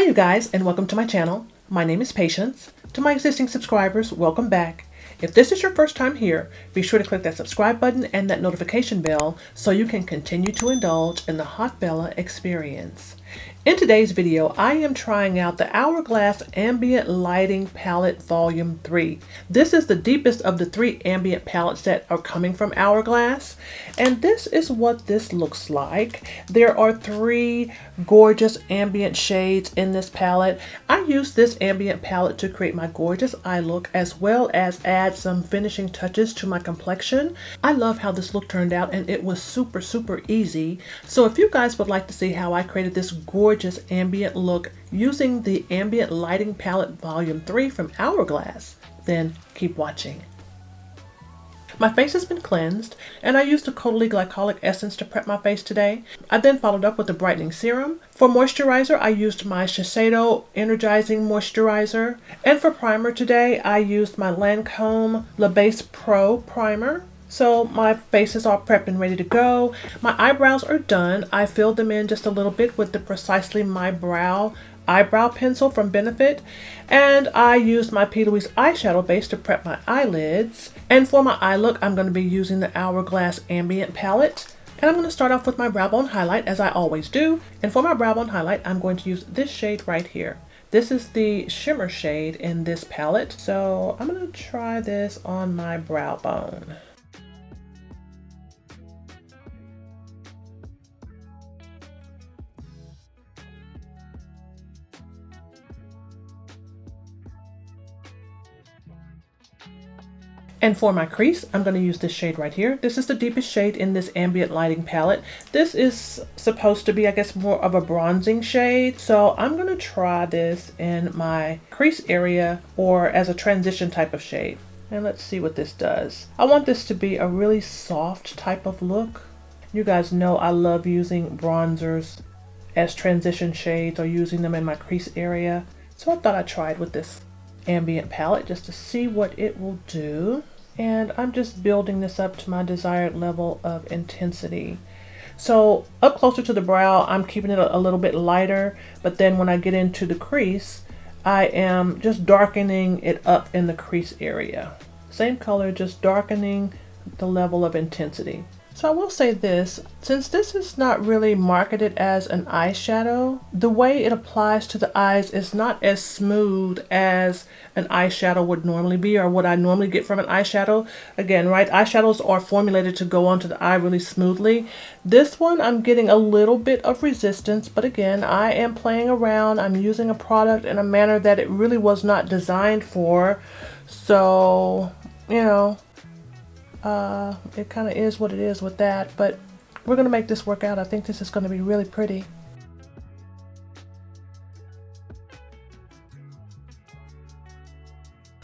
you guys, and welcome to my channel. My name is Patience. To my existing subscribers, welcome back. If this is your first time here, be sure to click that subscribe button and that notification bell so you can continue to indulge in the Hot Bella experience. In today's video, I am trying out the Hourglass Ambient Lighting Palette Volume 3. This is the deepest of the 3 ambient palettes that are coming from Hourglass, and this is what this looks like. There are 3 gorgeous ambient shades in this palette. I used this ambient palette to create my gorgeous eye look as well as add some finishing touches to my complexion. I love how this look turned out, and it was super easy. So if you guys would like to see how I created this gorgeous ambient look using the Ambient Lighting Palette Volume 3 from Hourglass, then keep watching. My face has been cleansed, and I used a Caudalie Glycolic Essence to prep my face today. I then followed up with a brightening serum. For moisturizer, I used my Shiseido Energizing Moisturizer. And for primer today, I used my Lancome Le Base Pro Primer. So my face is all prepped and ready to go. My eyebrows are done. I filled them in just a little bit with the Precisely My Brow eyebrow pencil from Benefit, and I used my P. Louise eyeshadow base to prep my eyelids. And for my eye look, I'm going to be using the Hourglass Ambient palette, and I'm going to start off with my brow bone highlight as I always do. And for my brow bone highlight, I'm going to use this shade right here. This is the shimmer shade in this palette, so I'm going to try this on my brow bone. And for my crease, I'm going to use this shade right here. This is the deepest shade in this ambient lighting palette. This is supposed to be, I guess, more of a bronzing shade. So I'm going to try this in my crease area or as a transition type of shade. And let's see what this does. I want this to be a really soft type of look. You guys know I love using bronzers as transition shades or using them in my crease area. So I thought I'd try it with this ambient palette just to see what it will do. And I'm just building this up to my desired level of intensity. So up closer to the brow, I'm keeping it a little bit lighter, but then when I get into the crease, I am just darkening it up in the crease area. Same color, just darkening the level of intensity. So I will say this, since this is not really marketed as an eyeshadow, the way it applies to the eyes is not as smooth as an eyeshadow would normally be, or what I normally get from an eyeshadow. Again, right, eyeshadows are formulated to go onto the eye really smoothly. This one, I'm getting a little bit of resistance, but again, I am playing around. I'm using a product in a manner that it really was not designed for. So, you know, it kind of is what it is with that, but we're going to make this work out. I think this is going to be really pretty.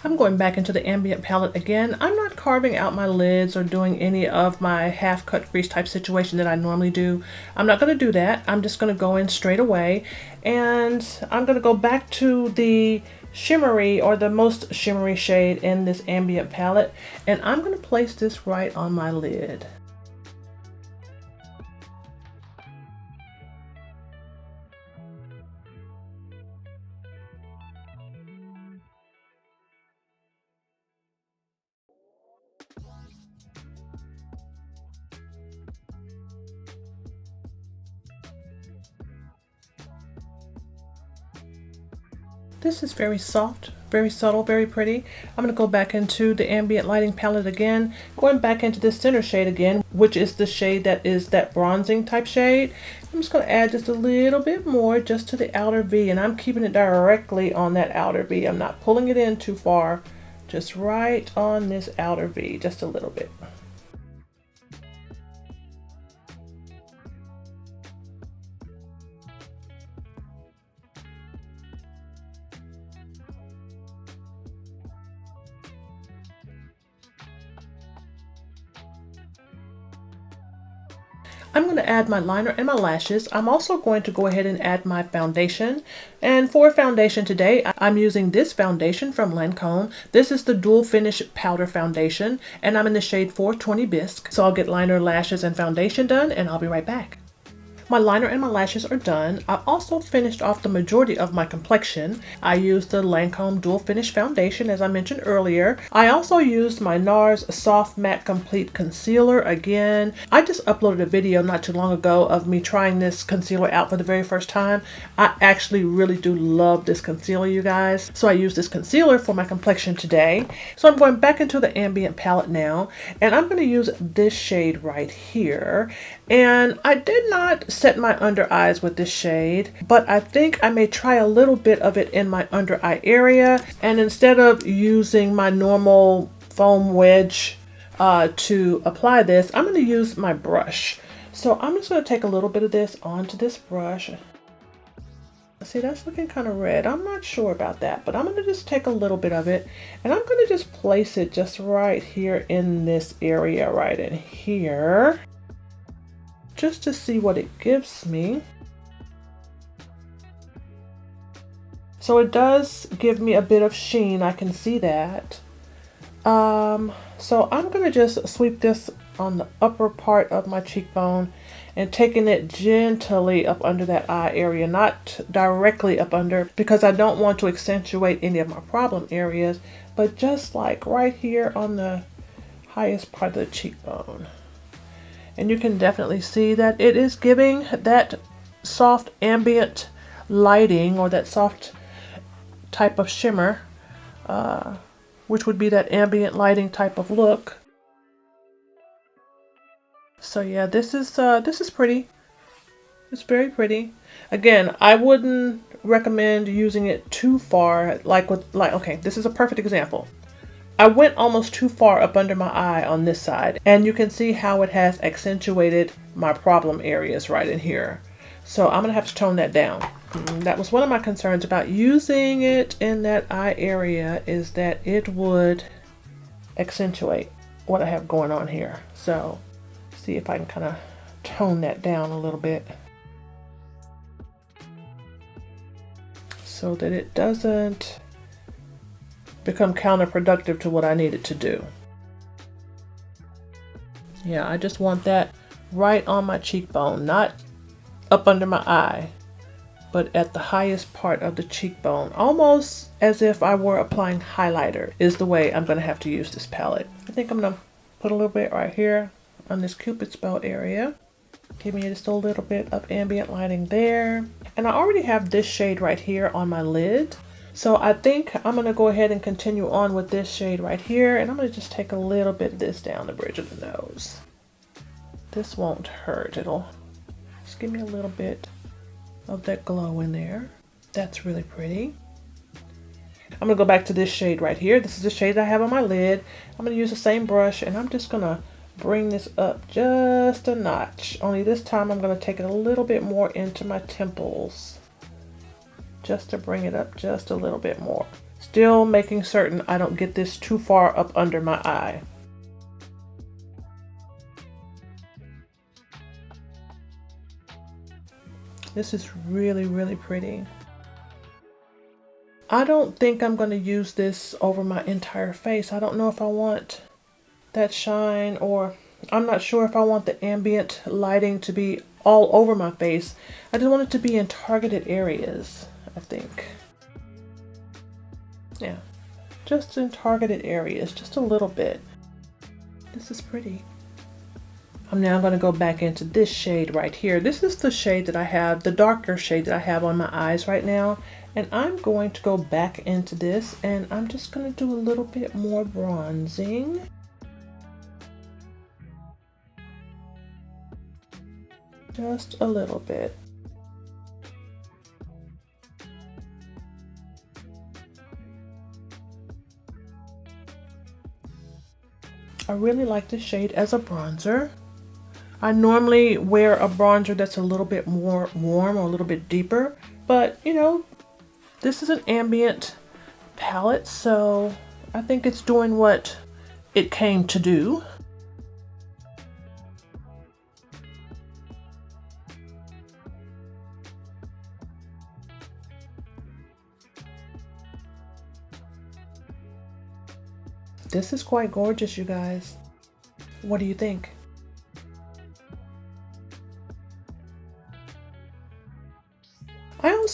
I'm going back into the ambient palette again. I'm not carving out my lids or doing any of my half cut crease type situation that I normally do. I'm not going to do that. I'm just going to go in straight away, and I'm going to go back to the shimmery or the most shimmery shade in this ambient palette, and I'm going to place this right on my lid. This is very soft, very subtle, very pretty. I'm going to go back into the ambient lighting palette again, going back into the center shade again, which is the shade that is that bronzing type shade. I'm just going to add just a little bit more just to the outer V, and I'm keeping it directly on that outer V. I'm not pulling it in too far, just right on this outer V, just a little bit. I'm going to add my liner and my lashes. I'm also going to go ahead and add my foundation. And for foundation today, I'm using this foundation from Lancome. This is the Dual Finish Powder Foundation, and I'm in the shade 420 Bisque. So I'll get liner, lashes, and foundation done, and I'll be right back. My liner and my lashes are done. I also finished off the majority of my complexion. I used the Lancome Dual Finish Foundation, as I mentioned earlier. I also used my NARS Soft Matte Complete Concealer again. I just uploaded a video not too long ago of me trying this concealer out for the very first time. I actually really do love this concealer, you guys. So I used this concealer for my complexion today. So I'm going back into the Ambient palette now, and I'm going to use this shade right here. And I did not set my under eyes with this shade, but I think I may try a little bit of it in my under eye area. And instead of using my normal foam wedge to apply this, I'm going to use my brush. So I'm just going to take a little bit of this onto this brush. See, that's looking kind of red. I'm not sure about that, but I'm going to just take a little bit of it, and I'm going to just place it just right here in this area right in here, just to see what it gives me. So it does give me a bit of sheen, I can see that. So I'm going to just sweep this on the upper part of my cheekbone and taking it gently up under that eye area, not directly up under, because I don't want to accentuate any of my problem areas, but just like right here on the highest part of the cheekbone. And you can definitely see that it is giving that soft ambient lighting, or that soft type of shimmer, which would be that ambient lighting type of look. So yeah, this is pretty. It's very pretty. Again, I wouldn't recommend using it too far, okay, this is a perfect example. I went almost too far up under my eye on this side, and you can see how it has accentuated my problem areas right in here. So I'm gonna have to tone that down. That was one of my concerns about using it in that eye area, is that it would accentuate what I have going on here. So see if I can kind of tone that down a little bit so that it doesn't become counterproductive to what I need it to do. Yeah, I just want that right on my cheekbone, not up under my eye, but at the highest part of the cheekbone, almost as if I were applying highlighter, is the way I'm going to have to use this palette. I think I'm going to put a little bit right here on this Cupid's bow area. Give me just a little bit of ambient lighting there. And I already have this shade right here on my lid. So I think I'm going to go ahead and continue on with this shade right here. And I'm going to just take a little bit of this down the bridge of the nose. This won't hurt. It'll just give me a little bit of that glow in there. That's really pretty. I'm going to go back to this shade right here. This is the shade I have on my lid. I'm going to use the same brush, and I'm just going to bring this up just a notch. Only this time I'm going to take it a little bit more into my temples, just to bring it up just a little bit more. Still making certain I don't get this too far up under my eye. This is really, really pretty. I don't think I'm going to use this over my entire face. I don't know if I want that shine, or I'm not sure if I want the ambient lighting to be all over my face. I just want it to be in targeted areas, I think. Yeah, just in targeted areas, just a little bit. This is pretty. I'm now going to go back into this shade right here. This is the shade that I have, the darker shade that I have on my eyes right now. And I'm going to go back into this, and I'm just going to do a little bit more bronzing. Just a little bit. I really like this shade as a bronzer. I normally wear a bronzer that's a little bit more warm or a little bit deeper, but you know, this is an ambient palette, so I think it's doing what it came to do. This is quite gorgeous, you guys. What do you think?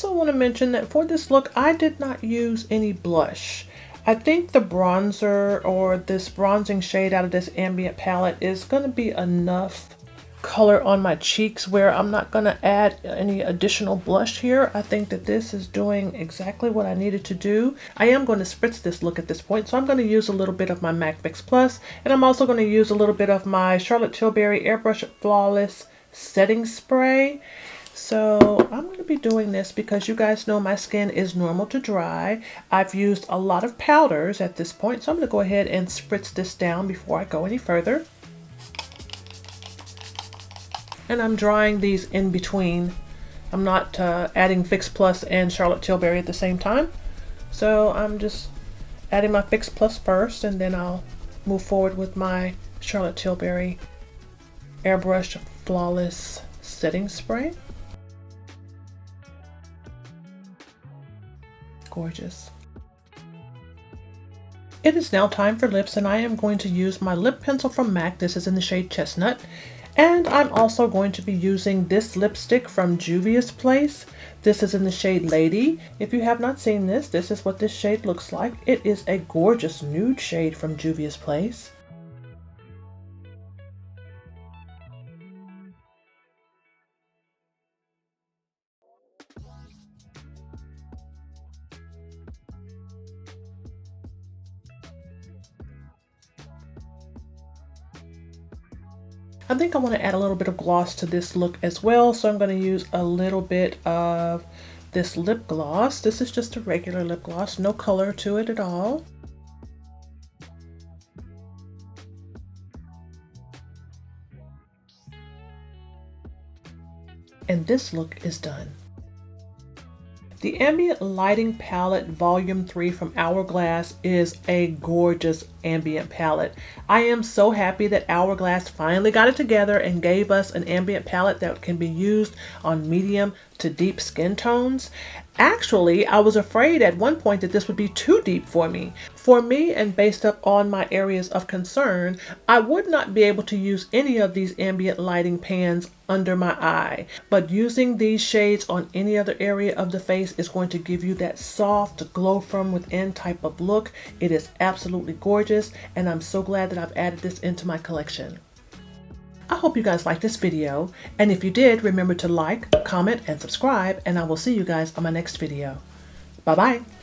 also want to mention that for this look, I did not use any blush. I think the bronzer or this bronzing shade out of this ambient palette is going to be enough color on my cheeks where I'm not going to add any additional blush here. I think that this is doing exactly what I needed to do. I am going to spritz this look at this point, so I'm going to use a little bit of my MAC Fix Plus, and I'm also going to use a little bit of my Charlotte Tilbury Airbrush Flawless Setting Spray. So I'm going to be doing this because you guys know my skin is normal to dry. I've used a lot of powders at this point, so I'm going to go ahead and spritz this down before I go any further. And I'm drying these in between. I'm not adding Fix Plus and Charlotte Tilbury at the same time. So I'm just adding my Fix Plus first, and then I'll move forward with my Charlotte Tilbury Airbrush Flawless Setting Spray. Gorgeous. It is now time for lips, and I am going to use my lip pencil from MAC. This is in the shade Chestnut. And I'm also going to be using this lipstick from Juvia's Place. This is in the shade Lady. If you have not seen this, this is what this shade looks like. It is a gorgeous nude shade from Juvia's Place. I think I want to add a little bit of gloss to this look as well, so I'm going to use a little bit of this lip gloss. This is just a regular lip gloss, no color to it at all. And this look is done. The Ambient Lighting Palette Volume 3 from Hourglass is a gorgeous ambient palette. I am so happy that Hourglass finally got it together and gave us an ambient palette that can be used on medium to deep skin tones. Actually, I was afraid at one point that this would be too deep for me. For me, and based up on my areas of concern, I would not be able to use any of these ambient lighting pans under my eye. But using these shades on any other area of the face is going to give you that soft, glow from within type of look. It is absolutely gorgeous, and I'm so glad that I've added this into my collection. I hope you guys liked this video, and if you did, remember to like, comment, and subscribe, and I will see you guys on my next video. Bye-bye.